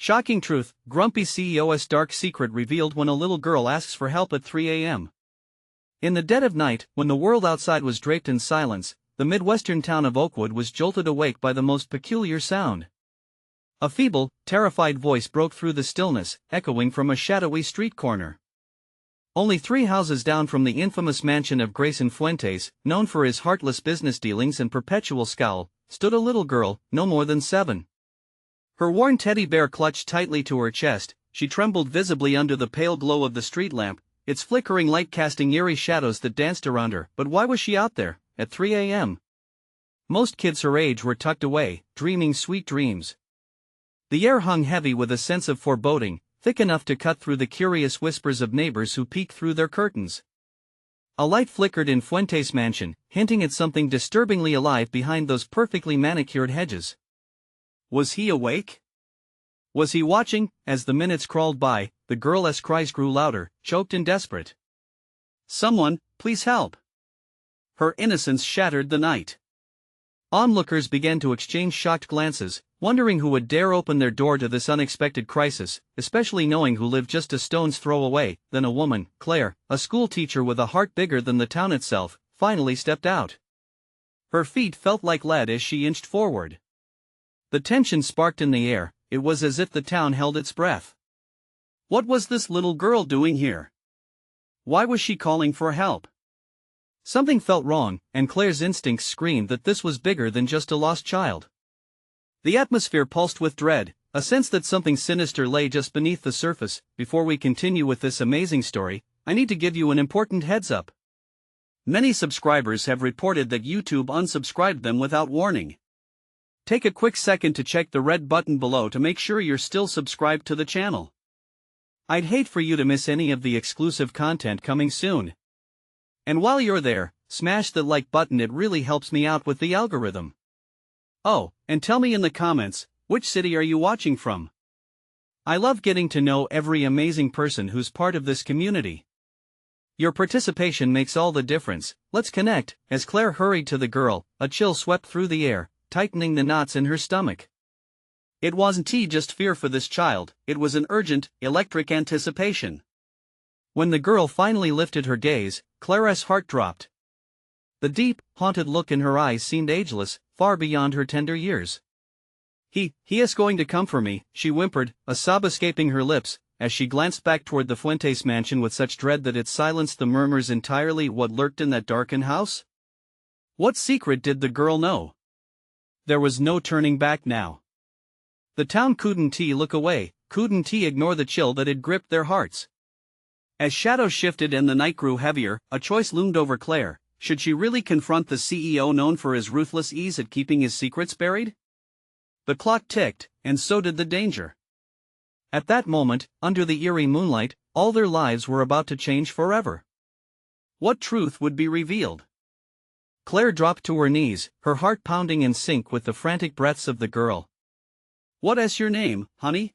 Shocking truth, grumpy CEO's dark secret revealed when a little girl asks for help at 3 a.m. In the dead of night, when the world outside was draped in silence, the midwestern town of Oakwood was jolted awake by the most peculiar sound. A feeble, terrified voice broke through the stillness, echoing from a shadowy street corner. Only 3 houses down from the infamous mansion of Grayson Fuentes, known for his heartless business dealings and perpetual scowl, stood a little girl, no more than 7. Her worn teddy bear clutched tightly to her chest, she trembled visibly under the pale glow of the street lamp, its flickering light casting eerie shadows that danced around her. But why was she out there, at 3 a.m.? Most kids her age were tucked away, dreaming sweet dreams. The air hung heavy with a sense of foreboding, thick enough to cut through the curious whispers of neighbors who peeked through their curtains. A light flickered in Fuentes' mansion, hinting at something disturbingly alive behind those perfectly manicured hedges. Was he awake? Was he watching? As the minutes crawled by, the girl's cries grew louder, choked and desperate. "Someone, please help!" Her innocence shattered the night. Onlookers began to exchange shocked glances, wondering who would dare open their door to this unexpected crisis, especially knowing who lived just a stone's throw away. Then a woman, Claire, a school teacher with a heart bigger than the town itself, finally stepped out. Her feet felt like lead as she inched forward. The tension sparked in the air, it was as if the town held its breath. What was this little girl doing here? Why was she calling for help? Something felt wrong, and Claire's instincts screamed that this was bigger than just a lost child. The atmosphere pulsed with dread, a sense that something sinister lay just beneath the surface. Before we continue with this amazing story, I need to give you an important heads up. Many subscribers have reported that YouTube unsubscribed them without warning. Take a quick second to check the red button below to make sure you're still subscribed to the channel. I'd hate for you to miss any of the exclusive content coming soon. And while you're there, smash the like button, it really helps me out with the algorithm. Oh, and tell me in the comments, which city are you watching from? I love getting to know every amazing person who's part of this community. Your participation makes all the difference. Let's connect. As Claire hurried to the girl, a chill swept through the air, tightening the knots in her stomach. It wasn't just fear for this child, it was an urgent, electric anticipation. When the girl finally lifted her gaze, Claire's heart dropped. The deep, haunted look in her eyes seemed ageless, far beyond her tender years. He is going to come for me," she whimpered, a sob escaping her lips, as she glanced back toward the Fuentes mansion with such dread that it silenced the murmurs entirely. What lurked in that darkened house? What secret did the girl know? There was no turning back now. The town couldn't look away, couldn't ignore the chill that had gripped their hearts. As shadows shifted and the night grew heavier, a choice loomed over Claire. Should she really confront the CEO known for his ruthless ease at keeping his secrets buried? The clock ticked, and so did the danger. At that moment, under the eerie moonlight, all their lives were about to change forever. What truth would be revealed? Claire dropped to her knees, her heart pounding in sync with the frantic breaths of the girl. "What is your name, honey?"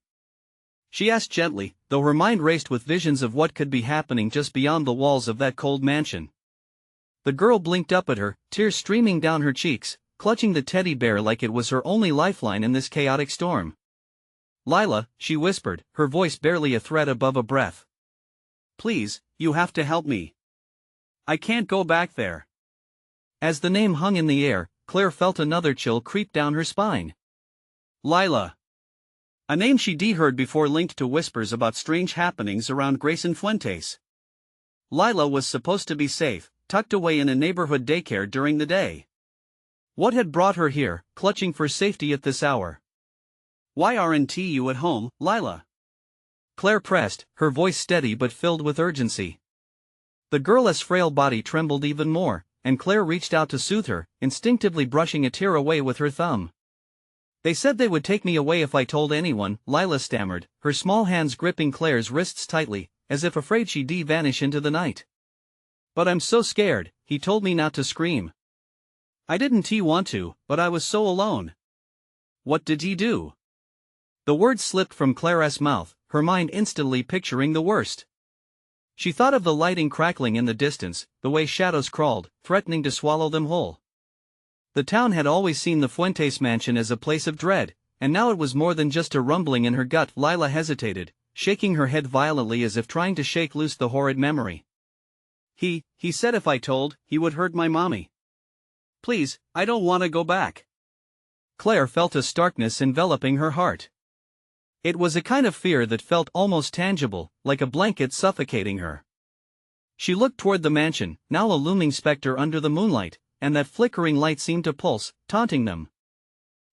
she asked gently, though her mind raced with visions of what could be happening just beyond the walls of that cold mansion. The girl blinked up at her, tears streaming down her cheeks, clutching the teddy bear like it was her only lifeline in this chaotic storm. "Lila," she whispered, her voice barely a thread above a breath. "Please, you have to help me. I can't go back there." As the name hung in the air, Claire felt another chill creep down her spine. Lila. A name she'd heard before, linked to whispers about strange happenings around Grayson Fuentes. Lila was supposed to be safe, tucked away in a neighborhood daycare during the day. What had brought her here, clutching for safety at this hour? "Why aren't you at home, Lila?" Claire pressed, her voice steady but filled with urgency. The girl's frail body trembled even more, and Claire reached out to soothe her, instinctively brushing a tear away with her thumb. "They said they would take me away if I told anyone," Lila stammered, her small hands gripping Claire's wrists tightly, as if afraid she'd vanish into the night. "But I'm so scared, he told me not to scream. I didn't want to, but I was so alone." "What did he do?" The words slipped from Claire's mouth, her mind instantly picturing the worst. She thought of the lighting crackling in the distance, the way shadows crawled, threatening to swallow them whole. The town had always seen the Fuentes mansion as a place of dread, and now it was more than just a rumbling in her gut. Lila hesitated, shaking her head violently as if trying to shake loose the horrid memory. He said if I told, he would hurt my mommy. Please, I don't want to go back. Claire felt a starkness enveloping her heart. It was a kind of fear that felt almost tangible, like a blanket suffocating her. She looked toward the mansion, now a looming specter under the moonlight, and that flickering light seemed to pulse, taunting them.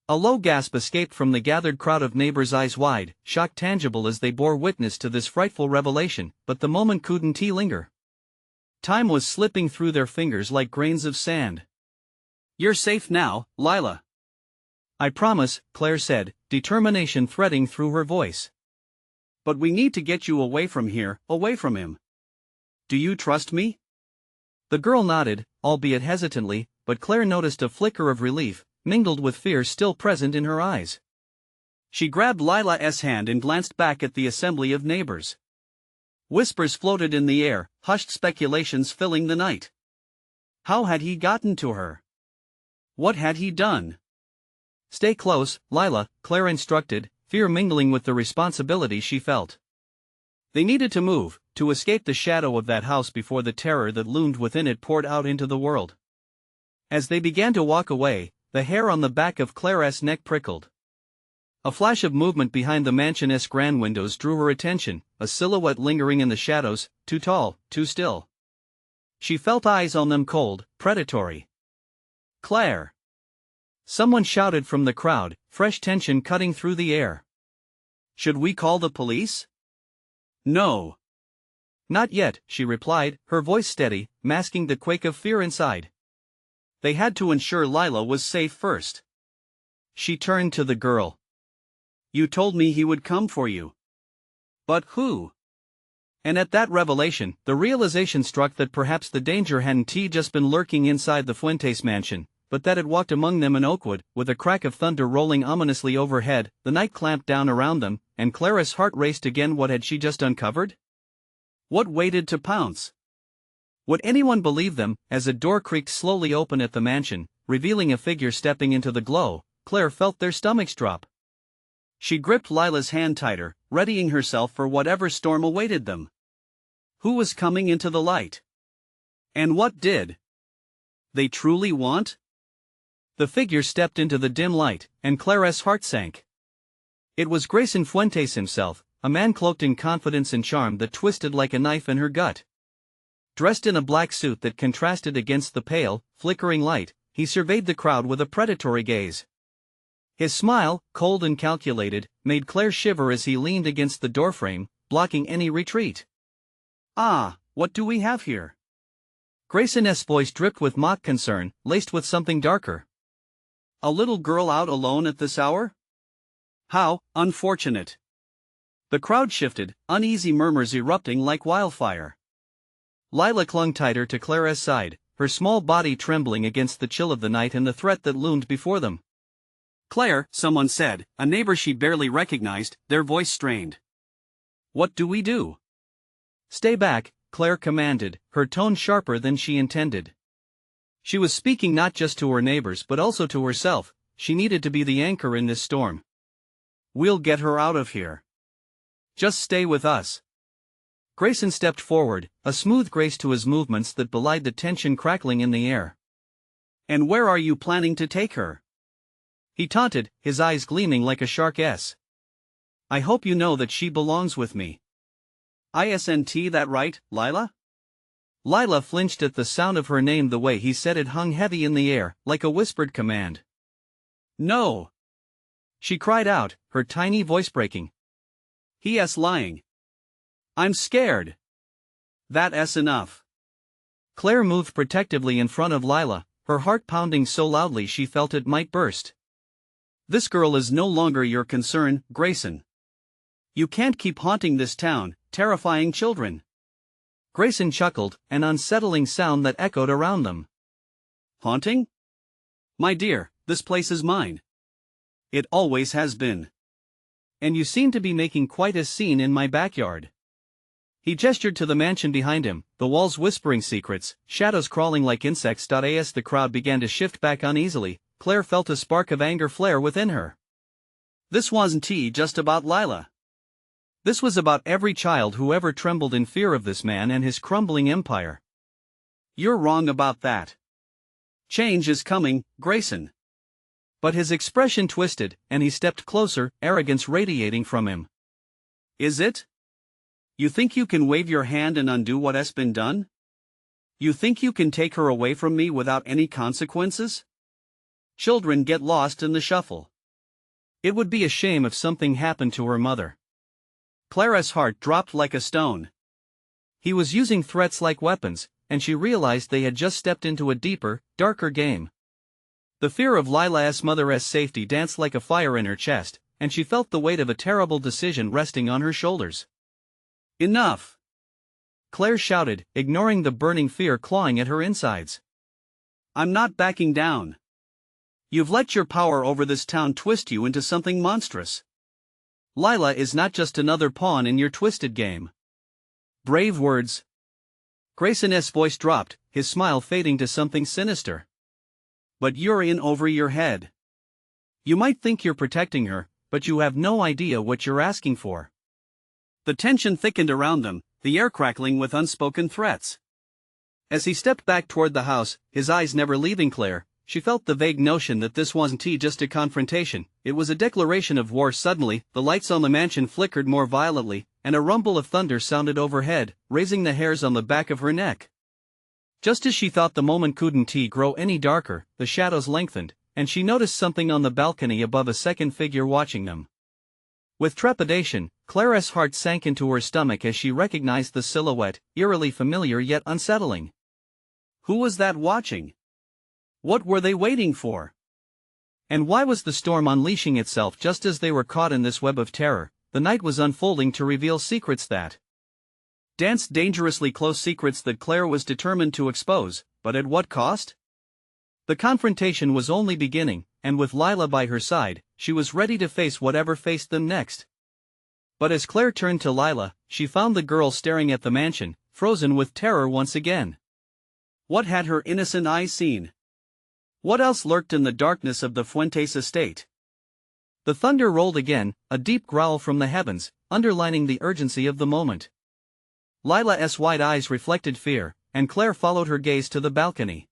A low gasp escaped from the gathered crowd of neighbors, eyes wide, shock tangible as they bore witness to this frightful revelation, but the moment couldn't linger. Time was slipping through their fingers like grains of sand. You're safe now, Lila. I promise, Claire said, determination threading through her voice. But we need to get you away from here, away from him. Do you trust me? The girl nodded, albeit hesitantly, but Claire noticed a flicker of relief, mingled with fear still present in her eyes. She grabbed Lila's hand and glanced back at the assembly of neighbors. Whispers floated in the air, hushed speculations filling the night. How had he gotten to her? What had he done? Stay close, Lila, Claire instructed, fear mingling with the responsibility she felt. They needed to move, to escape the shadow of that house before the terror that loomed within it poured out into the world. As they began to walk away, the hair on the back of Claire's neck prickled. A flash of movement behind the mansion's grand windows drew her attention, a silhouette lingering in the shadows, too tall, too still. She felt eyes on them, cold, predatory. Claire! Someone shouted from the crowd, fresh tension cutting through the air. Should we call the police? No. Not yet, she replied, her voice steady, masking the quake of fear inside. They had to ensure Lila was safe first. She turned to the girl. You told me he would come for you. But who? And at that revelation, the realization struck that perhaps the danger hadn't just been lurking inside the Fuentes mansion, but that it walked among them in Oakwood. With a crack of thunder rolling ominously overhead, the night clamped down around them, and Clara's heart raced again. What had she just uncovered? What waited to pounce? Would anyone believe them? As a door creaked slowly open at the mansion, revealing a figure stepping into the glow, Claire felt their stomachs drop. She gripped Lila's hand tighter, readying herself for whatever storm awaited them. Who was coming into the light? And what did they truly want? The figure stepped into the dim light, and Clara's heart sank. It was Grayson Fuentes himself, a man cloaked in confidence and charm that twisted like a knife in her gut. Dressed in a black suit that contrasted against the pale, flickering light, he surveyed the crowd with a predatory gaze. His smile, cold and calculated, made Claire shiver as he leaned against the doorframe, blocking any retreat. Ah, what do we have here? Grayson's voice dripped with mock concern, laced with something darker. A little girl out alone at this hour? How unfortunate. The crowd shifted, uneasy murmurs erupting like wildfire. Lila clung tighter to Clara's side, her small body trembling against the chill of the night and the threat that loomed before them. Claire, someone said, a neighbor she barely recognized, their voice strained. What do we do? Stay back, Claire commanded, her tone sharper than she intended. She was speaking not just to her neighbors but also to herself. She needed to be the anchor in this storm. We'll get her out of here. Just stay with us. Grayson stepped forward, a smooth grace to his movements that belied the tension crackling in the air. And where are you planning to take her? He taunted, his eyes gleaming like a shark's. I hope you know that she belongs with me. Isn't that right, Lila? Lila flinched at the sound of her name. The way he said it hung heavy in the air, like a whispered command. No! She cried out, her tiny voice breaking. He's lying. I'm scared. That's enough. Claire moved protectively in front of Lila, her heart pounding so loudly she felt it might burst. This girl is no longer your concern, Grayson. You can't keep haunting this town, terrifying children. Grayson chuckled, an unsettling sound that echoed around them. Haunting? My dear, this place is mine. It always has been. And you seem to be making quite a scene in my backyard. He gestured to the mansion behind him, the walls whispering secrets, shadows crawling like insects. As the crowd began to shift back uneasily, Claire felt a spark of anger flare within her. This wasn't just about Lila. This was about every child who ever trembled in fear of this man and his crumbling empire. You're wrong about that. Change is coming, Grayson. But his expression twisted, and he stepped closer, arrogance radiating from him. Is it? You think you can wave your hand and undo what has been done? You think you can take her away from me without any consequences? Children get lost in the shuffle. It would be a shame if something happened to her mother. Clara's heart dropped like a stone. He was using threats like weapons, and she realized they had just stepped into a deeper, darker game. The fear of Lila's mother's safety danced like a fire in her chest, and she felt the weight of a terrible decision resting on her shoulders. Enough! Claire shouted, ignoring the burning fear clawing at her insides. I'm not backing down. You've let your power over this town twist you into something monstrous. Lila is not just another pawn in your twisted game. Brave words. Grayson's voice dropped, his smile fading to something sinister. But you're in over your head. You might think you're protecting her, but you have no idea what you're asking for. The tension thickened around them, the air crackling with unspoken threats. As he stepped back toward the house, his eyes never leaving Claire, she felt the vague notion that this wasn't just a confrontation, it was a declaration of war. Suddenly, the lights on the mansion flickered more violently, and a rumble of thunder sounded overhead, raising the hairs on the back of her neck. Just as she thought the moment couldn't grow any darker, the shadows lengthened, and she noticed something on the balcony above, a second figure watching them. With trepidation, Clara's heart sank into her stomach as she recognized the silhouette, eerily familiar yet unsettling. Who was that watching? What were they waiting for? And why was the storm unleashing itself just as they were caught in this web of terror? The night was unfolding to reveal secrets that danced dangerously close, secrets that Claire was determined to expose, but at what cost? The confrontation was only beginning, and with Lila by her side, she was ready to face whatever faced them next. But as Claire turned to Lila, she found the girl staring at the mansion, frozen with terror once again. What had her innocent eyes seen? What else lurked in the darkness of the Fuentes estate? The thunder rolled again, a deep growl from the heavens, underlining the urgency of the moment. Lila's wide eyes reflected fear, and Claire followed her gaze to the balcony.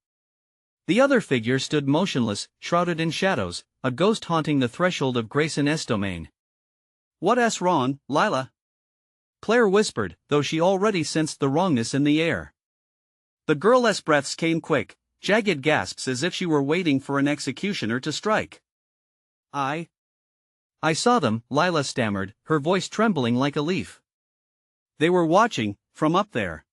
The other figure stood motionless, shrouded in shadows, a ghost haunting the threshold of Grayson's domain. What's wrong, Lila? Claire whispered, though she already sensed the wrongness in the air. The girl's breaths came quick, jagged gasps as if she were waiting for an executioner to strike. I saw them, Lila stammered, her voice trembling like a leaf. They were watching, from up there.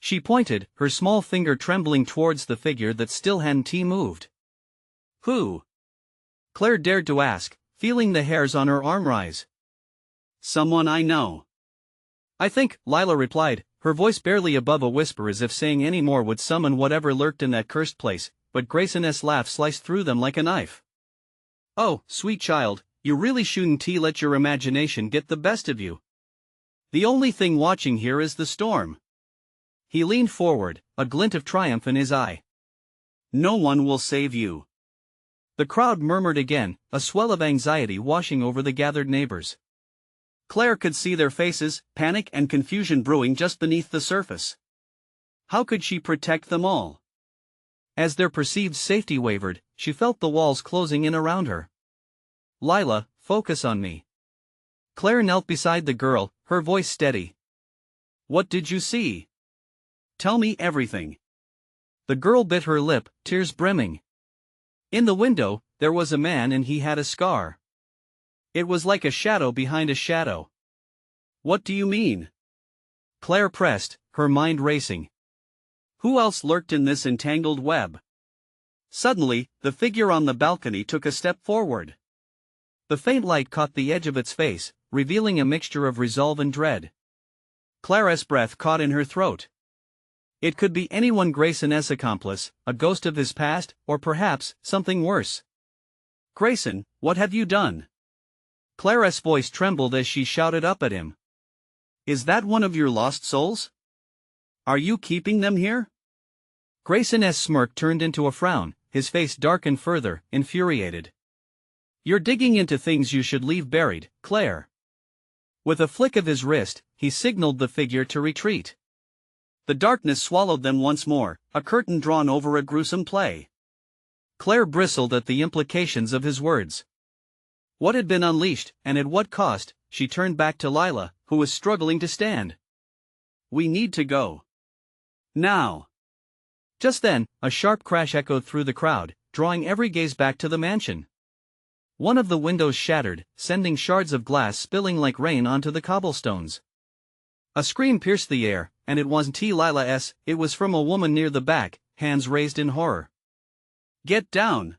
She pointed, her small finger trembling towards the figure that still hadn't moved. Who? Claire dared to ask, feeling the hairs on her arm rise. Someone I know. I think, Lila replied, her voice barely above a whisper, as if saying any more would summon whatever lurked in that cursed place, but Grayson's laugh sliced through them like a knife. Oh, sweet child, you really shouldn't let your imagination get the best of you. The only thing watching here is the storm. He leaned forward, a glint of triumph in his eye. No one will save you. The crowd murmured again, a swell of anxiety washing over the gathered neighbors. Claire could see their faces, panic and confusion brewing just beneath the surface. How could she protect them all? As their perceived safety wavered, she felt the walls closing in around her. Lila, focus on me. Claire knelt beside the girl, her voice steady. What did you see? Tell me everything. The girl bit her lip, tears brimming. In the window, there was a man and he had a scar. It was like a shadow behind a shadow. What do you mean? Claire pressed, her mind racing. Who else lurked in this entangled web? Suddenly, the figure on the balcony took a step forward. The faint light caught the edge of its face, revealing a mixture of resolve and dread. Clara's breath caught in her throat. It could be anyone, Grayson's accomplice, a ghost of his past, or perhaps, something worse. Grayson, what have you done? Clara's voice trembled as she shouted up at him. Is that one of your lost souls? Are you keeping them here? Grayson's smirk turned into a frown, his face darkened further, infuriated. You're digging into things you should leave buried, Claire. With a flick of his wrist, he signaled the figure to retreat. The darkness swallowed them once more, a curtain drawn over a gruesome play. Claire bristled at the implications of his words. What had been unleashed, and at what cost? She turned back to Lila, who was struggling to stand. We need to go. Now. Just then, a sharp crash echoed through the crowd, drawing every gaze back to the mansion. One of the windows shattered, sending shards of glass spilling like rain onto the cobblestones. A scream pierced the air, and it wasn't Lila's, it was from a woman near the back, hands raised in horror. Get down!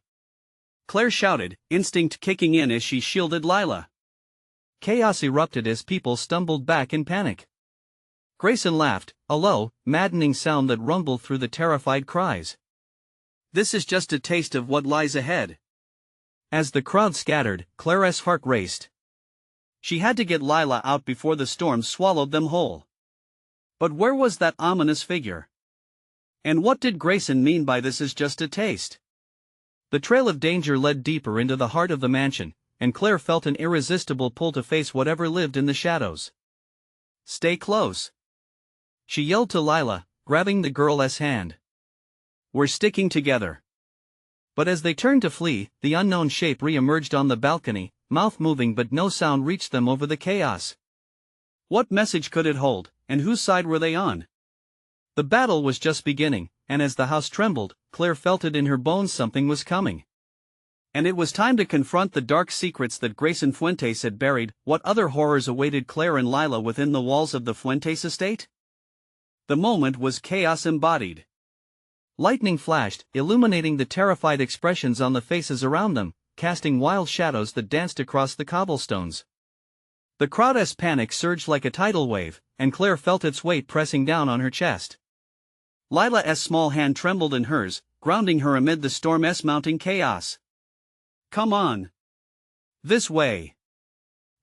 Claire shouted, instinct kicking in as she shielded Lila. Chaos erupted as people stumbled back in panic. Grayson laughed, a low, maddening sound that rumbled through the terrified cries. This is just a taste of what lies ahead. As the crowd scattered, Claire's heart raced. She had to get Lila out before the storm swallowed them whole. But where was that ominous figure? And what did Grayson mean by this is just a taste? The trail of danger led deeper into the heart of the mansion, and Claire felt an irresistible pull to face whatever lived in the shadows. Stay close. She yelled to Lila, grabbing the girl's hand. We're sticking together. But as they turned to flee, the unknown shape re-emerged on the balcony, mouth moving but no sound reached them over the chaos. What message could it hold, and whose side were they on? The battle was just beginning, and as the house trembled, Claire felt it in her bones something was coming. And it was time to confront the dark secrets that Grayson Fuentes had buried. What other horrors awaited Claire and Lila within the walls of the Fuentes estate? The moment was chaos embodied. Lightning flashed, illuminating the terrified expressions on the faces around them, casting wild shadows that danced across the cobblestones. The crowd's panic surged like a tidal wave, and Claire felt its weight pressing down on her chest. Lila's small hand trembled in hers, grounding her amid the storm's mounting chaos. Come on. This way.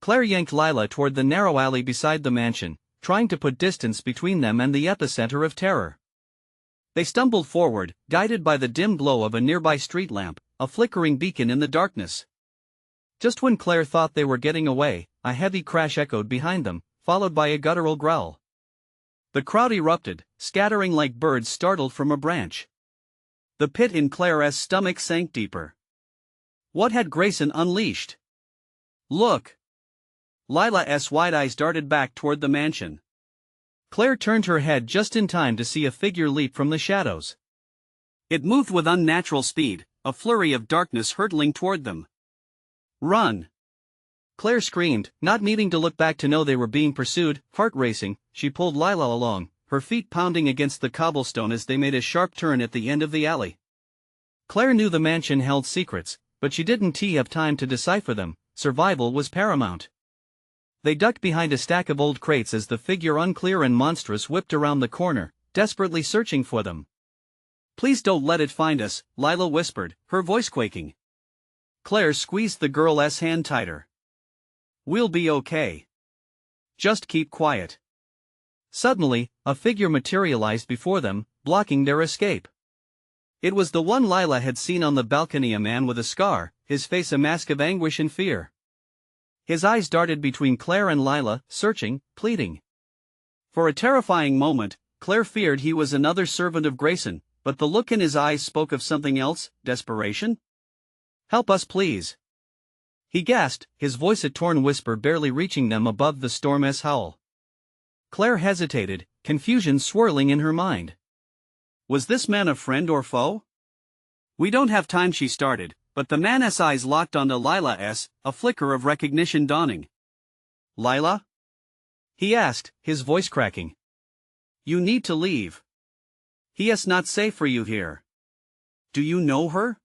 Claire yanked Lila toward the narrow alley beside the mansion, trying to put distance between them and the epicenter of terror. They stumbled forward, guided by the dim glow of a nearby street lamp, a flickering beacon in the darkness. Just when Claire thought they were getting away, a heavy crash echoed behind them, followed by a guttural growl. The crowd erupted, scattering like birds startled from a branch. The pit in Claire's stomach sank deeper. What had Grayson unleashed? Look! Lila's wide eyes darted back toward the mansion. Claire turned her head just in time to see a figure leap from the shadows. It moved with unnatural speed, a flurry of darkness hurtling toward them. Run! Claire screamed, not needing to look back to know they were being pursued. Heart racing, she pulled Lila along, her feet pounding against the cobblestone as they made a sharp turn at the end of the alley. Claire knew the mansion held secrets, but she didn't have time to decipher them. Survival was paramount. They ducked behind a stack of old crates as the figure, unclear and monstrous, whipped around the corner, desperately searching for them. Please don't let it find us, Lila whispered, her voice quaking. Claire squeezed the girl's hand tighter. We'll be okay. Just keep quiet. Suddenly, a figure materialized before them, blocking their escape. It was the one Lila had seen on the balcony, a man with a scar, his face a mask of anguish and fear. His eyes darted between Claire and Lila, searching, pleading. For a terrifying moment, Claire feared he was another servant of Grayson, but the look in his eyes spoke of something else. Desperation? Help us, please. He gasped, his voice a torn whisper barely reaching them above the storm's howl. Claire hesitated, confusion swirling in her mind. Was this man a friend or foe? We don't have time, she started, but the man's eyes locked onto Lila's, a flicker of recognition dawning. Lila? He asked, his voice cracking. You need to leave. It's not safe for you here. Do you know her?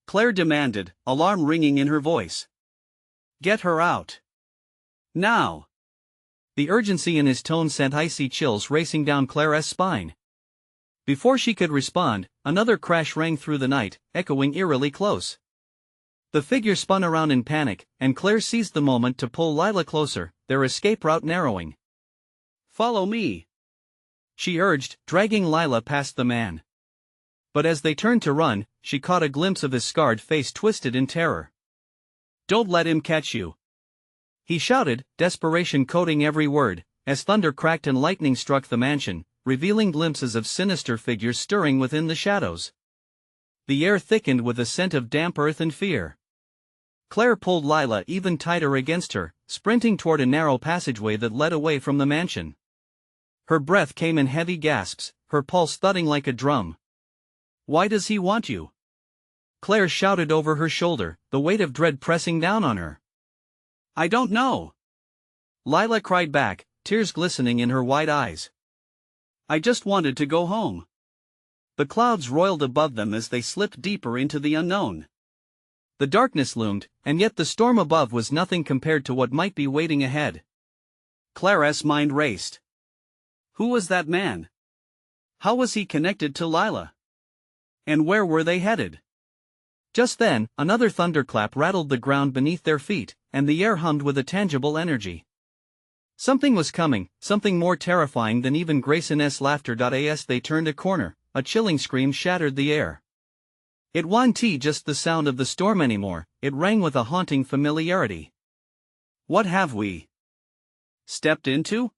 Claire demanded, alarm ringing in her voice. Get her out. Now. The urgency in his tone sent icy chills racing down Claire's spine. Before she could respond, another crash rang through the night, echoing eerily close. The figure spun around in panic, and Claire seized the moment to pull Lila closer, their escape route narrowing. Follow me, she urged, dragging Lila past the man. But as they turned to run, she caught a glimpse of his scarred face twisted in terror. Don't let him catch you," he shouted, desperation coating every word, as thunder cracked and lightning struck the mansion, revealing glimpses of sinister figures stirring within the shadows. The air thickened with a scent of damp earth and fear. Claire pulled Lila even tighter against her, sprinting toward a narrow passageway that led away from the mansion. Her breath came in heavy gasps, her pulse thudding like a drum. "Why does he want you?" Claire shouted over her shoulder, the weight of dread pressing down on her. "I don't know," Lila cried back, tears glistening in her wide eyes. "I just wanted to go home." The clouds roiled above them as they slipped deeper into the unknown. The darkness loomed, and yet the storm above was nothing compared to what might be waiting ahead. Claire's mind raced. Who was that man? How was he connected to Lila? And where were they headed? Just then, another thunderclap rattled the ground beneath their feet, and the air hummed with a tangible energy. Something was coming, something more terrifying than even Grayson's laughter. As they turned a corner, a chilling scream shattered the air. It wasn't just the sound of the storm anymore, it rang with a haunting familiarity. "What have we stepped into?"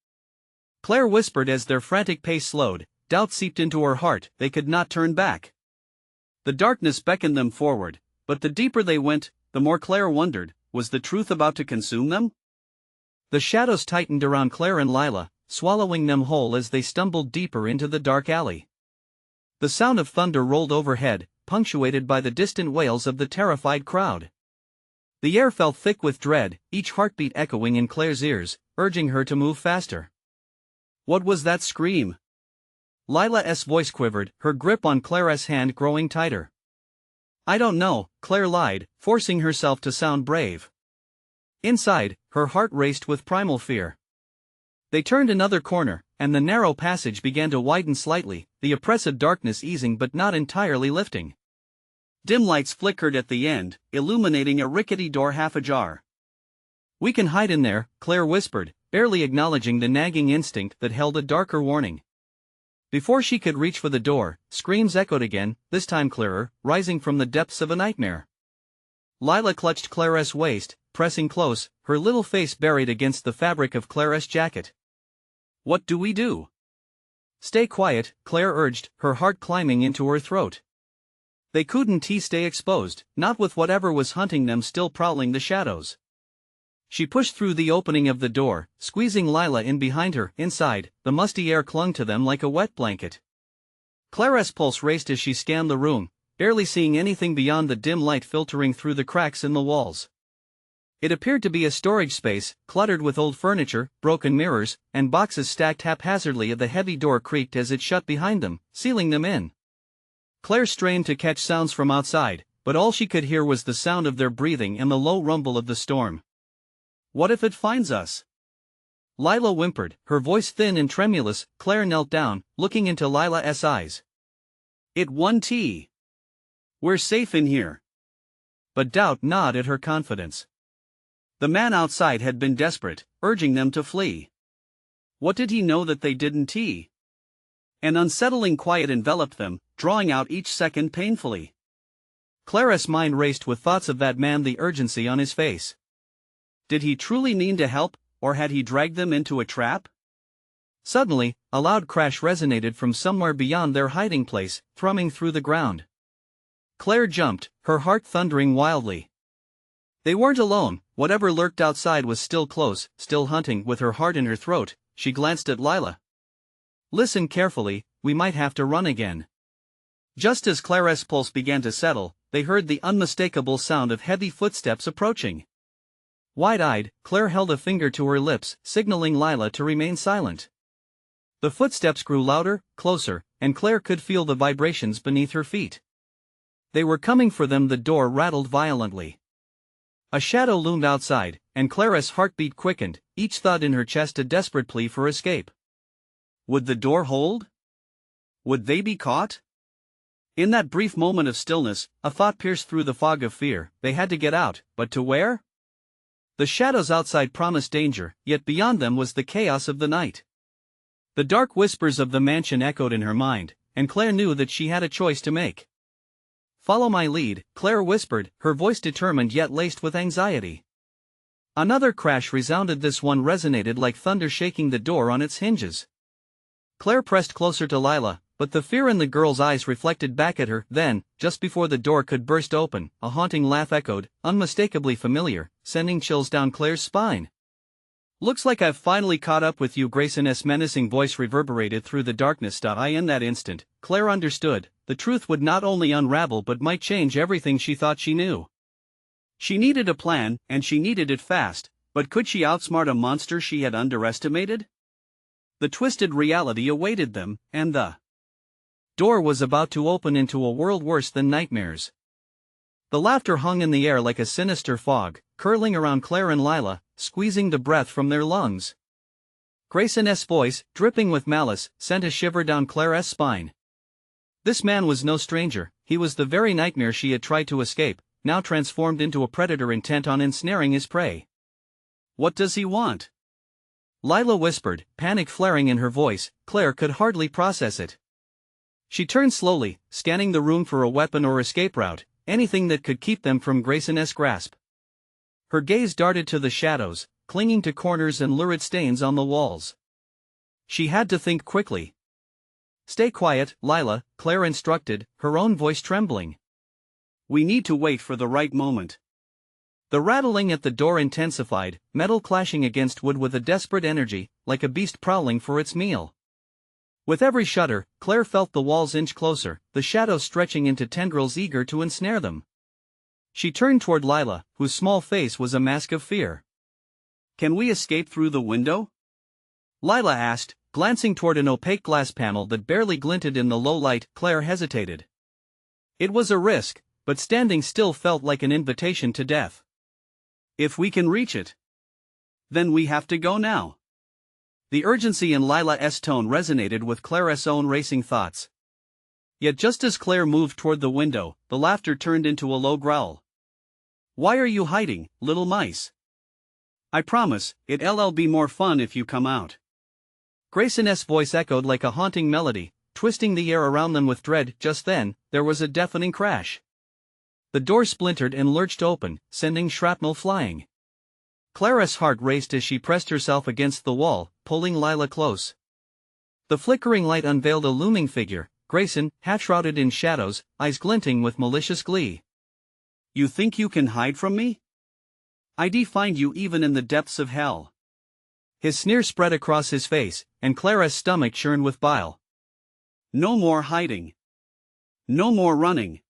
Claire whispered as their frantic pace slowed. Doubt seeped into her heart, they could not turn back. The darkness beckoned them forward, but the deeper they went, the more Claire wondered, was the truth about to consume them? The shadows tightened around Claire and Lila, swallowing them whole as they stumbled deeper into the dark alley. The sound of thunder rolled overhead, punctuated by the distant wails of the terrified crowd. The air felt thick with dread, each heartbeat echoing in Claire's ears, urging her to move faster. What was that scream? Lila's voice quivered, her grip on Claire's hand growing tighter. "I don't know," Claire lied, forcing herself to sound brave. Inside, her heart raced with primal fear. They turned another corner, and the narrow passage began to widen slightly, the oppressive darkness easing but not entirely lifting. Dim lights flickered at the end, illuminating a rickety door half ajar. "We can hide in there," Claire whispered, barely acknowledging the nagging instinct that held a darker warning. Before she could reach for the door, screams echoed again, this time clearer, rising from the depths of a nightmare. Lila clutched Claire's waist, pressing close, her little face buried against the fabric of Claire's jacket. "What do we do?" "Stay quiet," Claire urged, her heart climbing into her throat. They couldn't stay exposed, not with whatever was hunting them still prowling the shadows. She pushed through the opening of the door, squeezing Lila in behind her. Inside, the musty air clung to them like a wet blanket. Claire's pulse raced as she scanned the room, barely seeing anything beyond the dim light filtering through the cracks in the walls. It appeared to be a storage space, cluttered with old furniture, broken mirrors, and boxes stacked haphazardly. The heavy door creaked as it shut behind them, sealing them in. Claire strained to catch sounds from outside, but all she could hear was the sound of their breathing and the low rumble of the storm. "What if it finds us?" Lila whimpered, her voice thin and tremulous. Claire knelt down, looking into Lila's eyes. "It won't. We're safe in here." But doubt gnawed at her confidence. The man outside had been desperate, urging them to flee. What did he know that they didn't? An unsettling quiet enveloped them, drawing out each second painfully. Claire's mind raced with thoughts of that man, the urgency on his face. Did he truly mean to help, or had he dragged them into a trap? Suddenly, a loud crash resonated from somewhere beyond their hiding place, thrumming through the ground. Claire jumped, her heart thundering wildly. They weren't alone, whatever lurked outside was still close, still hunting. With her heart in her throat, she glanced at Lila. "Listen carefully, we might have to run again." Just as Claire's pulse began to settle, they heard the unmistakable sound of heavy footsteps approaching. Wide-eyed, Claire held a finger to her lips, signaling Lila to remain silent. The footsteps grew louder, closer, and Claire could feel the vibrations beneath her feet. They were coming for them. The door rattled violently. A shadow loomed outside, and Claire's heartbeat quickened, each thud in her chest a desperate plea for escape. Would the door hold? Would they be caught? In that brief moment of stillness, a thought pierced through the fog of fear. They had to get out, but to where? The shadows outside promised danger, yet beyond them was the chaos of the night. The dark whispers of the mansion echoed in her mind, and Claire knew that she had a choice to make. Follow my lead, Claire whispered, her voice determined yet laced with anxiety. Another crash resounded. This one resonated like thunder, shaking the door on its hinges. Claire pressed closer to Lila, but the fear in the girl's eyes reflected back at her. Then, just before the door could burst open, a haunting laugh echoed, unmistakably familiar, sending chills down Claire's spine. "Looks like I've finally caught up with you," Grayson's menacing voice reverberated through the darkness. In that instant, Claire understood, the truth would not only unravel but might change everything she thought she knew. She needed a plan, and she needed it fast, but could she outsmart a monster she had underestimated? The twisted reality awaited them, and the door was about to open into a world worse than nightmares. The laughter hung in the air like a sinister fog, curling around Claire and Lila, squeezing the breath from their lungs. Grayson's voice, dripping with malice, sent a shiver down Claire's spine. This man was no stranger. He was the very nightmare she had tried to escape, now transformed into a predator intent on ensnaring his prey. "What does he want?" Lila whispered, panic flaring in her voice. Claire could hardly process it. She turned slowly, scanning the room for a weapon or escape route, anything that could keep them from Grayson's grasp. Her gaze darted to the shadows, clinging to corners and lurid stains on the walls. She had to think quickly. "Stay quiet, Lila," Claire instructed, her own voice trembling. "We need to wait for the right moment." The rattling at the door intensified, metal clashing against wood with a desperate energy, like a beast prowling for its meal. With every shudder, Claire felt the walls inch closer, the shadows stretching into tendrils eager to ensnare them. She turned toward Lila, whose small face was a mask of fear. "Can we escape through the window?" Lila asked, glancing toward an opaque glass panel that barely glinted in the low light. Claire hesitated. It was a risk, but standing still felt like an invitation to death. "If we can reach it, then we have to go now." The urgency in Lila's tone resonated with Claire's own racing thoughts. Yet just as Claire moved toward the window, the laughter turned into a low growl. "Why are you hiding, little mice? I promise, it'll be more fun if you come out." Grayson's voice echoed like a haunting melody, twisting the air around them with dread. Just then, there was a deafening crash. The door splintered and lurched open, sending shrapnel flying. Claire's heart raced as she pressed herself against the wall, pulling Lila close. The flickering light unveiled a looming figure, Grayson, half-shrouded in shadows, eyes glinting with malicious glee. "You think you can hide from me? I'd find you even in the depths of hell." His sneer spread across his face, and Claire's stomach churned with bile. "No more hiding. No more running."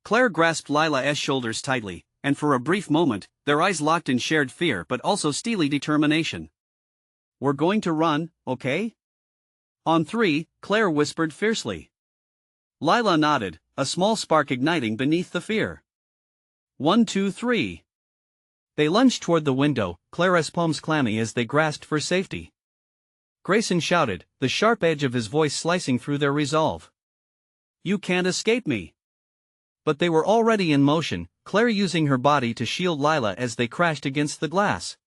Claire grasped Lila's shoulders tightly, and for a brief moment, their eyes locked in shared fear but also steely determination. "We're going to run, okay?" "On three," Claire whispered fiercely. Lila nodded, a small spark igniting beneath the fear. 1, 2, 3. They lunged toward the window, Claire's palms clammy as they grasped for safety. Grayson shouted, the sharp edge of his voice slicing through their resolve. "You can't escape me." But they were already in motion, Claire using her body to shield Lila as they crashed against the glass.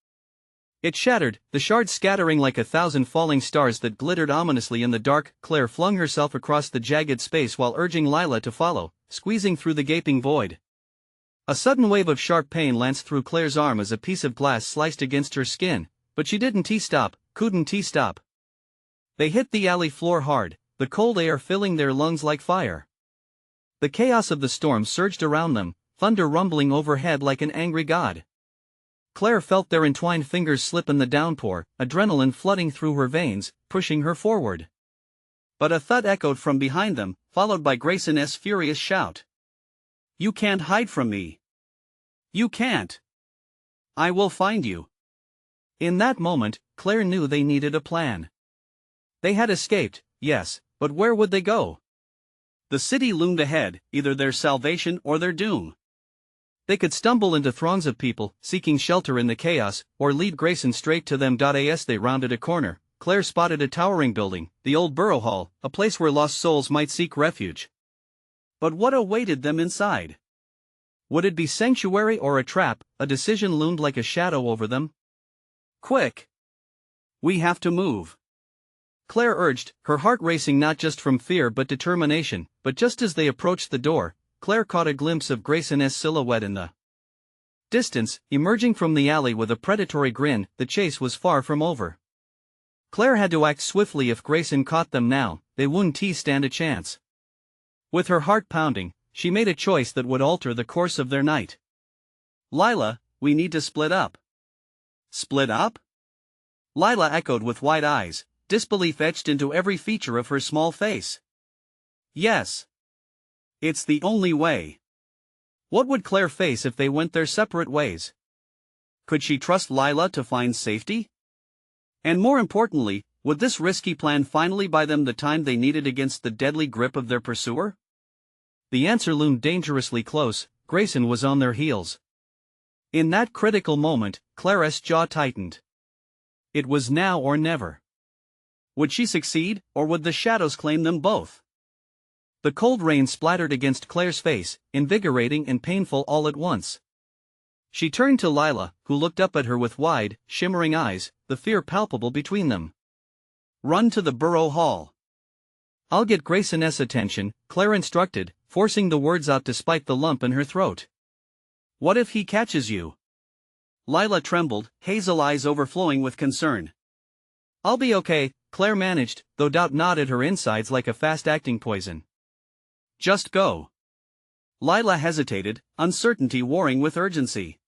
It shattered, the shards scattering like 1,000 falling stars that glittered ominously in the dark. Claire flung herself across the jagged space while urging Lila to follow, squeezing through the gaping void. A sudden wave of sharp pain lanced through Claire's arm as a piece of glass sliced against her skin, but she couldn't stop. They hit the alley floor hard, the cold air filling their lungs like fire. The chaos of the storm surged around them, thunder rumbling overhead like an angry god. Claire felt their entwined fingers slip in the downpour, adrenaline flooding through her veins, pushing her forward. But a thud echoed from behind them, followed by Grayson's furious shout. "You can't hide from me. You can't. I will find you." In that moment, Claire knew they needed a plan. They had escaped, yes, but where would they go? The city loomed ahead, either their salvation or their doom. They could stumble into throngs of people, seeking shelter in the chaos, or lead Grayson straight to them. As they rounded a corner, Claire spotted a towering building, the old Borough Hall, a place where lost souls might seek refuge. But what awaited them inside? Would it be sanctuary or a trap? A decision loomed like a shadow over them. "Quick! We have to move," Claire urged, her heart racing not just from fear but determination. But just as they approached the door, Claire caught a glimpse of Grayson's silhouette in the distance, emerging from the alley with a predatory grin. The chase was far from over. Claire had to act swiftly. If Grayson caught them now, they wouldn't stand a chance. With her heart pounding, she made a choice that would alter the course of their night. "Lila, we need to split up." "Split up?" Lila echoed with wide eyes, disbelief etched into every feature of her small face. "Yes. It's the only way." What would Claire face if they went their separate ways? Could she trust Lila to find safety? And more importantly, would this risky plan finally buy them the time they needed against the deadly grip of their pursuer? The answer loomed dangerously close. Grayson was on their heels. In that critical moment, Claire's jaw tightened. It was now or never. Would she succeed, or would the shadows claim them both? The cold rain splattered against Claire's face, invigorating and painful all at once. She turned to Lila, who looked up at her with wide, shimmering eyes, the fear palpable between them. "Run to the Borough Hall." "I'll get Grayson's attention," Claire instructed, forcing the words out despite the lump in her throat. "What if he catches you?" Lila trembled, hazel eyes overflowing with concern. "I'll be okay," Claire managed, though doubt gnawed at her insides like a fast-acting poison. "Just go." Lila hesitated, uncertainty warring with urgency.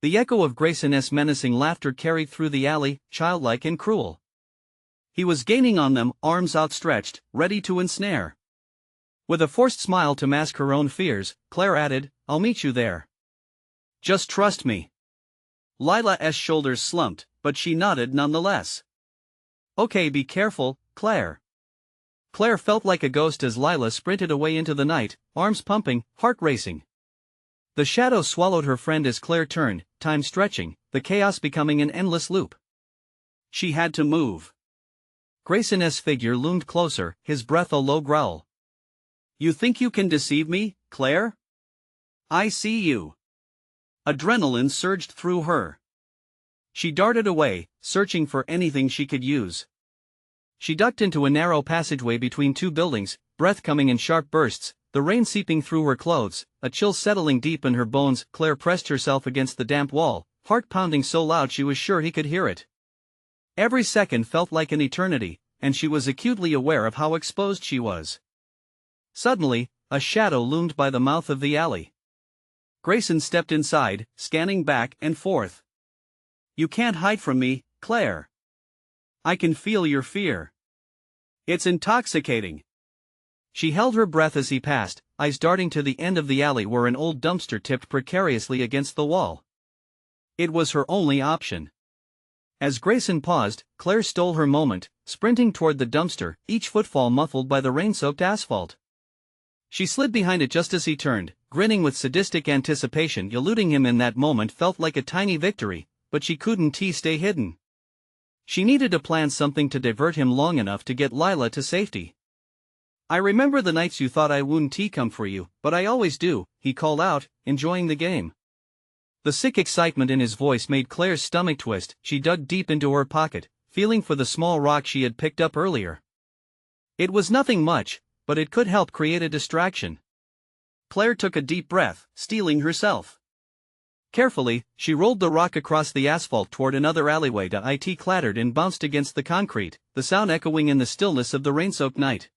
The echo of Grayson's menacing laughter carried through the alley, childlike and cruel. He was gaining on them, arms outstretched, ready to ensnare. With a forced smile to mask her own fears, Claire added, "I'll meet you there. Just trust me." Lila's shoulders slumped, but she nodded nonetheless. "Okay, be careful, Claire." Claire felt like a ghost as Lila sprinted away into the night, arms pumping, heart racing. The shadow swallowed her friend as Claire turned, time stretching, the chaos becoming an endless loop. She had to move. Grayson's figure loomed closer, his breath a low growl. "You think you can deceive me, Claire? I see you." Adrenaline surged through her. She darted away, searching for anything she could use. She ducked into a narrow passageway between two buildings, breath coming in sharp bursts, the rain seeping through her clothes, a chill settling deep in her bones. Claire pressed herself against the damp wall, heart pounding so loud she was sure he could hear it. Every second felt like an eternity, and she was acutely aware of how exposed she was. Suddenly, a shadow loomed by the mouth of the alley. Grayson stepped inside, scanning back and forth. "You can't hide from me, Claire. I can feel your fear. It's intoxicating." She held her breath as he passed, eyes darting to the end of the alley where an old dumpster tipped precariously against the wall. It was her only option. As Grayson paused, Claire stole her moment, sprinting toward the dumpster, each footfall muffled by the rain-soaked asphalt. She slid behind it just as he turned, grinning with sadistic anticipation. Eluding him in that moment felt like a tiny victory, but she couldn't stay hidden. She needed to plan something to divert him long enough to get Lila to safety. "I remember the nights you thought I wouldn't come for you, but I always do," he called out, enjoying the game. The sick excitement in his voice made Claire's stomach twist. She dug deep into her pocket, feeling for the small rock she had picked up earlier. It was nothing much, but it could help create a distraction. Claire took a deep breath, steeling herself. Carefully, she rolled the rock across the asphalt toward another alleyway. It clattered and bounced against the concrete, the sound echoing in the stillness of the rain-soaked night.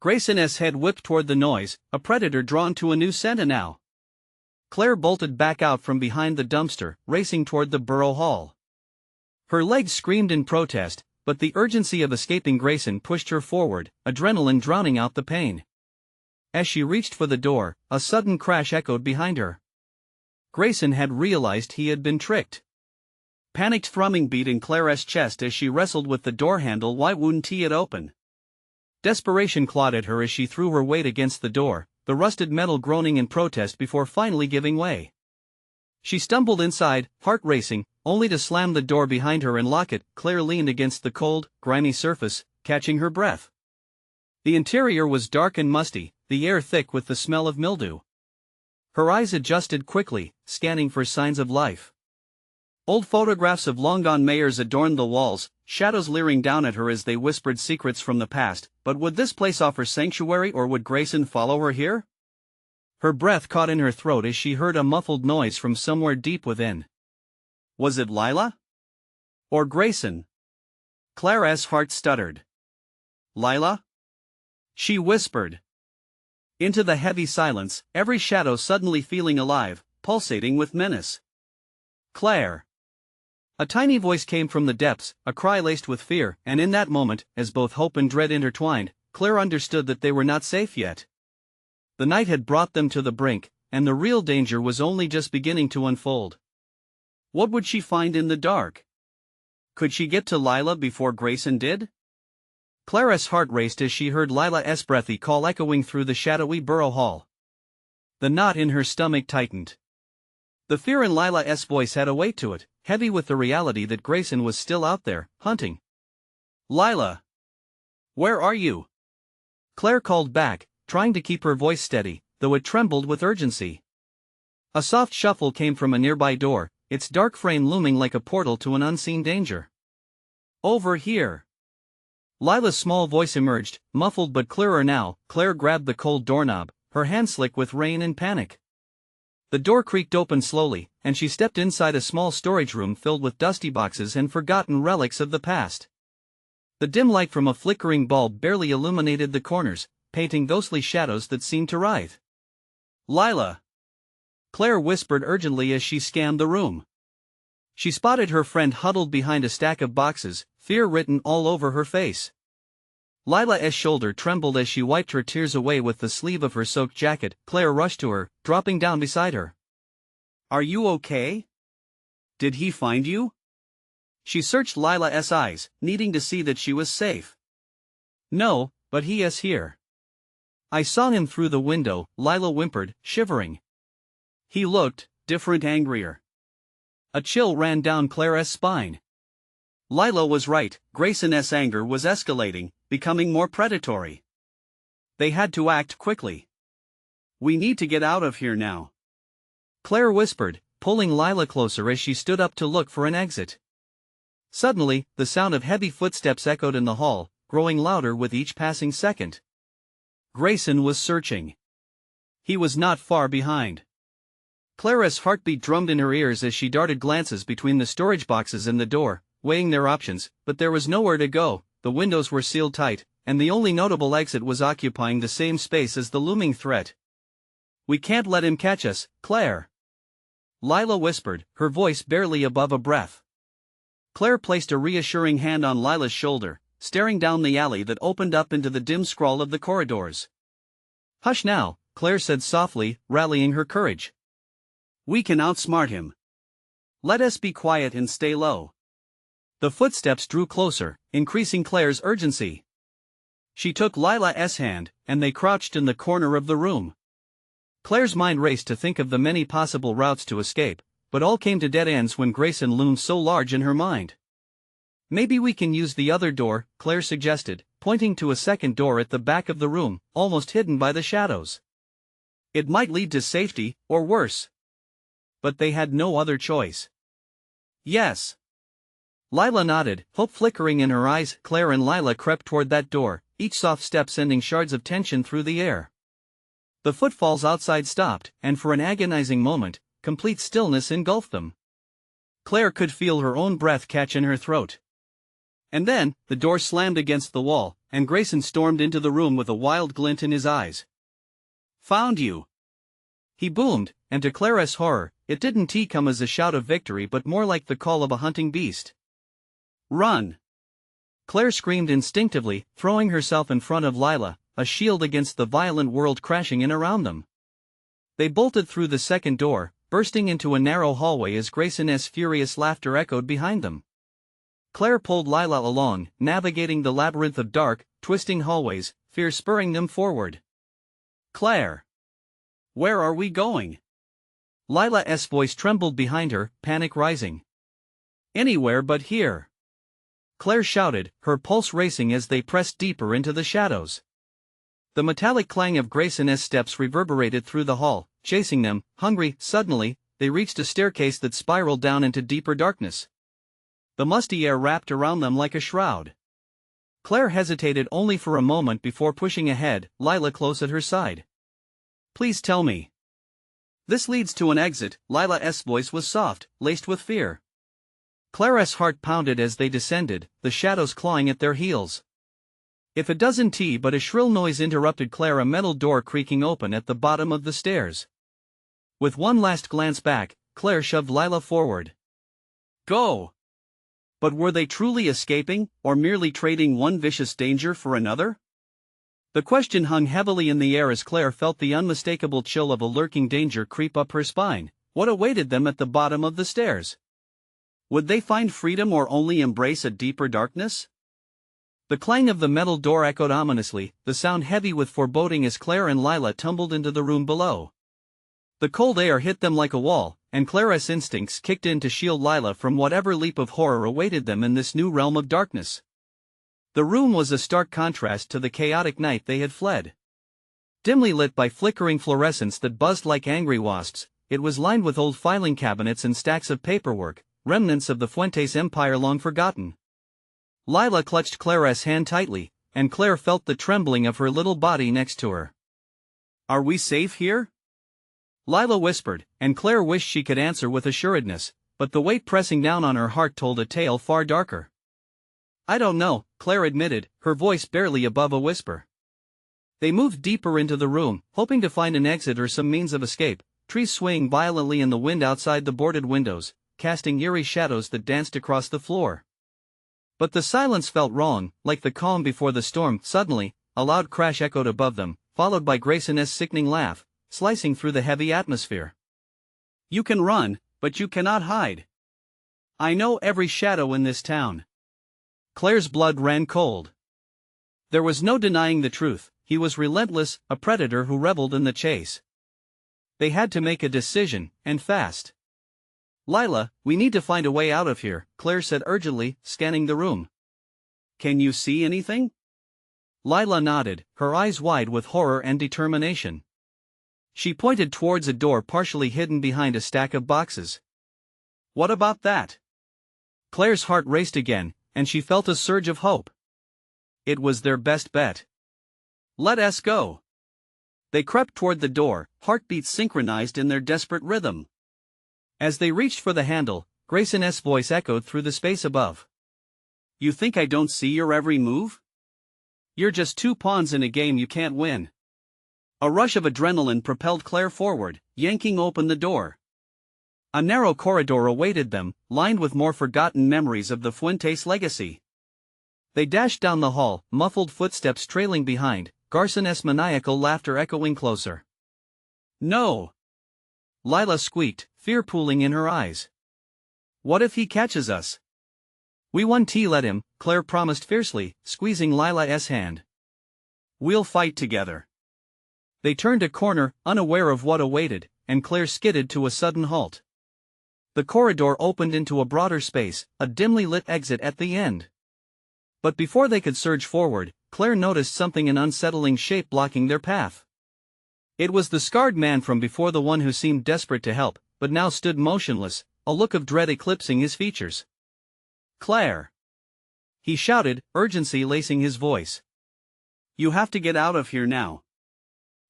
Grayson's head whipped toward the noise, a predator drawn to a new scent now. Claire bolted back out from behind the dumpster, racing toward the Borough Hall. Her legs screamed in protest, but the urgency of escaping Grayson pushed her forward, adrenaline drowning out the pain. As she reached for the door, a sudden crash echoed behind her. Grayson had realized he had been tricked. Panicked thrumming beat in Claire's chest as she wrestled with the door handle. Why wouldn't it open? Desperation clawed at her as she threw her weight against the door, the rusted metal groaning in protest before finally giving way. She stumbled inside, heart racing, only to slam the door behind her and lock it. Claire leaned against the cold, grimy surface, catching her breath. The interior was dark and musty, the air thick with the smell of mildew. Her eyes adjusted quickly, scanning for signs of life. Old photographs of long-gone mayors adorned the walls, shadows leering down at her as they whispered secrets from the past. But would this place offer sanctuary, or would Grayson follow her here? Her breath caught in her throat as she heard a muffled noise from somewhere deep within. Was it Lila? Or Grayson? Clara's heart stuttered. Lila? She whispered. Into the heavy silence, every shadow suddenly feeling alive, pulsating with menace. Claire. A tiny voice came from the depths, a cry laced with fear, and in that moment, as both hope and dread intertwined, Claire understood that they were not safe yet. The night had brought them to the brink, and the real danger was only just beginning to unfold. What would she find in the dark? Could she get to Lila before Grayson did? Clara's heart raced as she heard Lila's breathy call echoing through the shadowy borough hall. The knot in her stomach tightened. The fear in Lila's voice had a weight to it, heavy with the reality that Grayson was still out there, hunting. Lila! Where are you? Claire called back, trying to keep her voice steady, though it trembled with urgency. A soft shuffle came from a nearby door, its dark frame looming like a portal to an unseen danger. Over here! Lila's small voice emerged, muffled but clearer now. Claire grabbed the cold doorknob, her hand slick with rain and panic. The door creaked open slowly, and she stepped inside a small storage room filled with dusty boxes and forgotten relics of the past. The dim light from a flickering bulb barely illuminated the corners, painting ghostly shadows that seemed to writhe. Lila! Claire whispered urgently as she scanned the room. She spotted her friend huddled behind a stack of boxes, fear written all over her face. Lila's shoulder trembled as she wiped her tears away with the sleeve of her soaked jacket. Claire rushed to her, dropping down beside her. Are you okay? Did he find you? She searched Lila's eyes, needing to see that she was safe. No, but he is here. I saw him through the window, Lila whimpered, shivering. He looked different, angrier. A chill ran down Clara's spine. Lila was right, Grayson's anger was escalating, becoming more predatory. They had to act quickly. We need to get out of here now, Claire whispered, pulling Lila closer as she stood up to look for an exit. Suddenly, the sound of heavy footsteps echoed in the hall, growing louder with each passing second. Grayson was searching. He was not far behind. Clara's heartbeat drummed in her ears as she darted glances between the storage boxes and the door, weighing their options, but there was nowhere to go. The windows were sealed tight, and the only notable exit was occupying the same space as the looming threat. We can't let him catch us, Claire, Lila whispered, her voice barely above a breath. Claire placed a reassuring hand on Lila's shoulder, staring down the alley that opened up into the dim scrawl of the corridors. Hush now, Claire said softly, rallying her courage. We can outsmart him. Let us be quiet and stay low. The footsteps drew closer, increasing Claire's urgency. She took Lila's hand, and they crouched in the corner of the room. Claire's mind raced to think of the many possible routes to escape, but all came to dead ends when Grayson loomed so large in her mind. Maybe we can use the other door, Claire suggested, pointing to a second door at the back of the room, almost hidden by the shadows. It might lead to safety, or worse. But they had no other choice. Yes. Lila nodded, hope flickering in her eyes. Claire and Lila crept toward that door, each soft step sending shards of tension through the air. The footfalls outside stopped, and for an agonizing moment, complete stillness engulfed them. Claire could feel her own breath catch in her throat. And then, the door slammed against the wall, and Grayson stormed into the room with a wild glint in his eyes. Found you! He boomed, and to Clara's horror, it didn't come as a shout of victory but more like the call of a hunting beast. Run! Claire screamed instinctively, throwing herself in front of Lila, a shield against the violent world crashing in around them. They bolted through the second door, bursting into a narrow hallway as Grayson's furious laughter echoed behind them. Claire pulled Lila along, navigating the labyrinth of dark, twisting hallways, fear spurring them forward. Claire! Where are we going? Lila's voice trembled behind her, panic rising. Anywhere but here, Claire shouted, her pulse racing as they pressed deeper into the shadows. The metallic clang of Grayson's steps reverberated through the hall, chasing them. Hungry, suddenly, they reached a staircase that spiraled down into deeper darkness. The musty air wrapped around them like a shroud. Claire hesitated only for a moment before pushing ahead, Lila close at her side. Please tell me. This leads to an exit. Lila's voice was soft, laced with fear. Clara's heart pounded as they descended, the shadows clawing at their heels. If it doesn't tea but a shrill noise interrupted Claire, a metal door creaking open at the bottom of the stairs. With one last glance back, Claire shoved Lila forward. Go! But were they truly escaping, or merely trading one vicious danger for another? The question hung heavily in the air as Claire felt the unmistakable chill of a lurking danger creep up her spine. What awaited them at the bottom of the stairs? Would they find freedom or only embrace a deeper darkness? The clang of the metal door echoed ominously, the sound heavy with foreboding as Claire and Lila tumbled into the room below. The cold air hit them like a wall, and Clara's instincts kicked in to shield Lila from whatever leap of horror awaited them in this new realm of darkness. The room was a stark contrast to the chaotic night they had fled. Dimly lit by flickering fluorescents that buzzed like angry wasps, it was lined with old filing cabinets and stacks of paperwork, remnants of the Fuentes empire long forgotten. Lila clutched Clara's hand tightly, and Claire felt the trembling of her little body next to her. "Are we safe here?" Lila whispered, and Claire wished she could answer with assuredness, but the weight pressing down on her heart told a tale far darker. "I don't know," Claire admitted, her voice barely above a whisper. They moved deeper into the room, hoping to find an exit or some means of escape, trees swaying violently in the wind outside the boarded windows, casting eerie shadows that danced across the floor. But the silence felt wrong, like the calm before the storm. Suddenly, a loud crash echoed above them, followed by Grayson's sickening laugh, slicing through the heavy atmosphere. "You can run, but you cannot hide. I know every shadow in this town." Claire's blood ran cold. There was no denying the truth, he was relentless, a predator who reveled in the chase. They had to make a decision, and fast. "Lila, we need to find a way out of here," Claire said urgently, scanning the room. "Can you see anything?" Lila nodded, her eyes wide with horror and determination. She pointed towards a door partially hidden behind a stack of boxes. "What about that?" Claire's heart raced again, and she felt a surge of hope. It was their best bet. "Let us go." They crept toward the door, heartbeats synchronized in their desperate rhythm. As they reached for the handle, Grayson's voice echoed through the space above. "You think I don't see your every move? You're just two pawns in a game you can't win." A rush of adrenaline propelled Claire forward, yanking open the door. A narrow corridor awaited them, lined with more forgotten memories of the Fuentes legacy. They dashed down the hall, muffled footsteps trailing behind, Garson's maniacal laughter echoing closer. "No!" Lila squeaked, fear pooling in her eyes. "What if he catches us?" "We won't let him," Claire promised fiercely, squeezing Lila's hand. "We'll fight together." They turned a corner, unaware of what awaited, and Claire skidded to a sudden halt. The corridor opened into a broader space, a dimly lit exit at the end. But before they could surge forward, Claire noticed something, an unsettling shape blocking their path. It was the scarred man from before, the one who seemed desperate to help, but now stood motionless, a look of dread eclipsing his features. "Claire!" he shouted, urgency lacing his voice. "You have to get out of here now.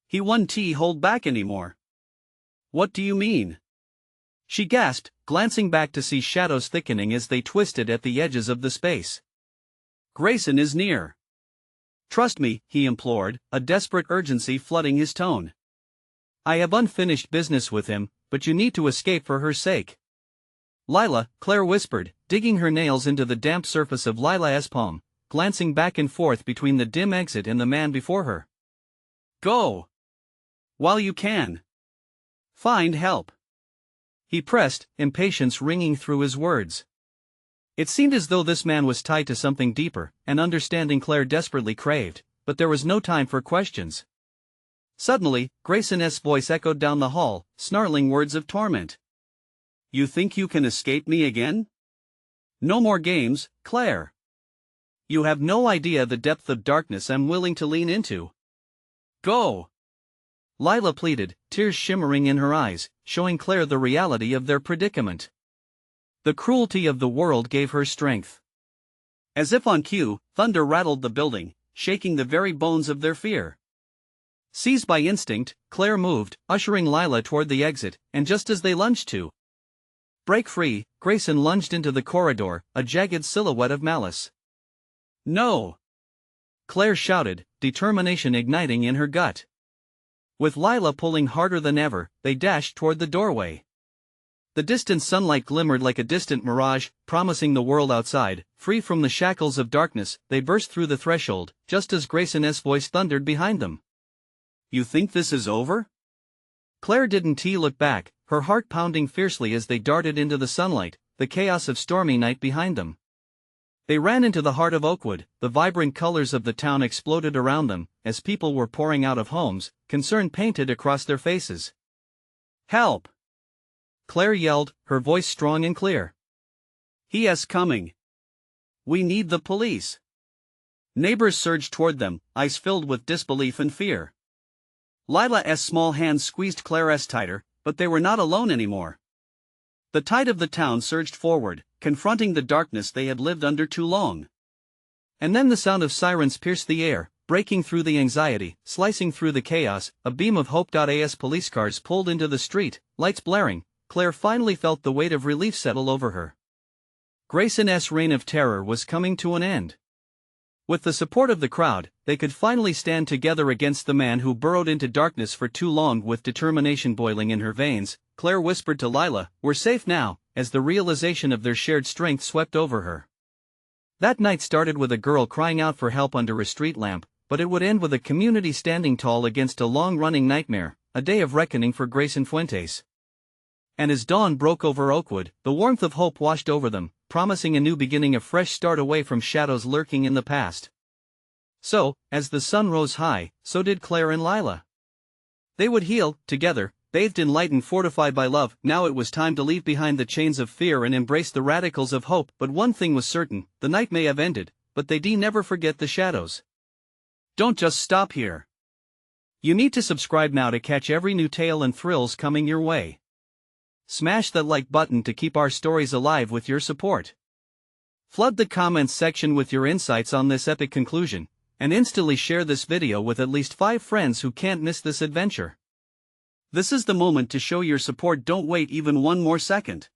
He won't hold back anymore." "What do you mean?" she gasped, glancing back to see shadows thickening as they twisted at the edges of the space. "Grayson is near. Trust me," he implored, a desperate urgency flooding his tone. "I have unfinished business with him, but you need to escape for her sake." "Lila," Claire whispered, digging her nails into the damp surface of Lila's palm, glancing back and forth between the dim exit and the man before her. "Go! While you can. Find help." He pressed, impatience ringing through his words. It seemed as though this man was tied to something deeper, an understanding Claire desperately craved, but there was no time for questions. Suddenly, Grayson's voice echoed down the hall, snarling words of torment. "You think you can escape me again? No more games, Claire. You have no idea the depth of darkness I'm willing to lean into. Go!" Lila pleaded, tears shimmering in her eyes, showing Claire the reality of their predicament. The cruelty of the world gave her strength. As if on cue, thunder rattled the building, shaking the very bones of their fear. Seized by instinct, Claire moved, ushering Lila toward the exit, and just as they lunged to break free, Grayson lunged into the corridor, a jagged silhouette of malice. "No!" Claire shouted, determination igniting in her gut. With Lila pulling harder than ever, they dashed toward the doorway. The distant sunlight glimmered like a distant mirage, promising the world outside. Free from the shackles of darkness, they burst through the threshold, just as Grayson's voice thundered behind them. "You think this is over?" Claire didn't look back, her heart pounding fiercely as they darted into the sunlight, the chaos of stormy night behind them. They ran into the heart of Oakwood, the vibrant colors of the town exploded around them, as people were pouring out of homes, concern painted across their faces. "Help!" Claire yelled, her voice strong and clear. "He is coming. We need the police." Neighbors surged toward them, eyes filled with disbelief and fear. Lila's small hands squeezed Claire's tighter, but they were not alone anymore. The tide of the town surged forward, confronting the darkness they had lived under too long. And then the sound of sirens pierced the air, breaking through the anxiety, slicing through the chaos. A beam of hope.as police cars pulled into the street, lights blaring. Claire finally felt the weight of relief settle over her. Grayson's reign of terror was coming to an end. With the support of the crowd, they could finally stand together against the man who burrowed into darkness for too long. With determination boiling in her veins, Claire whispered to Lila, "We're safe now," as the realization of their shared strength swept over her. That night started with a girl crying out for help under a street lamp, but it would end with a community standing tall against a long-running nightmare, a day of reckoning for Grayson Fuentes. And as dawn broke over Oakwood, the warmth of hope washed over them, promising a new beginning, a fresh start away from shadows lurking in the past. So, as the sun rose high, so did Claire and Lila. They would heal, together, bathed in light and fortified by love. Now it was time to leave behind the chains of fear and embrace the radicals of hope. But one thing was certain, the night may have ended, but they'd never forget the shadows. Don't just stop here. You need to subscribe now to catch every new tale and thrills coming your way. Smash that like button to keep our stories alive with your support. Flood the comments section with your insights on this epic conclusion, and instantly share this video with at least 5 friends who can't miss this adventure. This is the moment to show your support. Don't wait even one more second.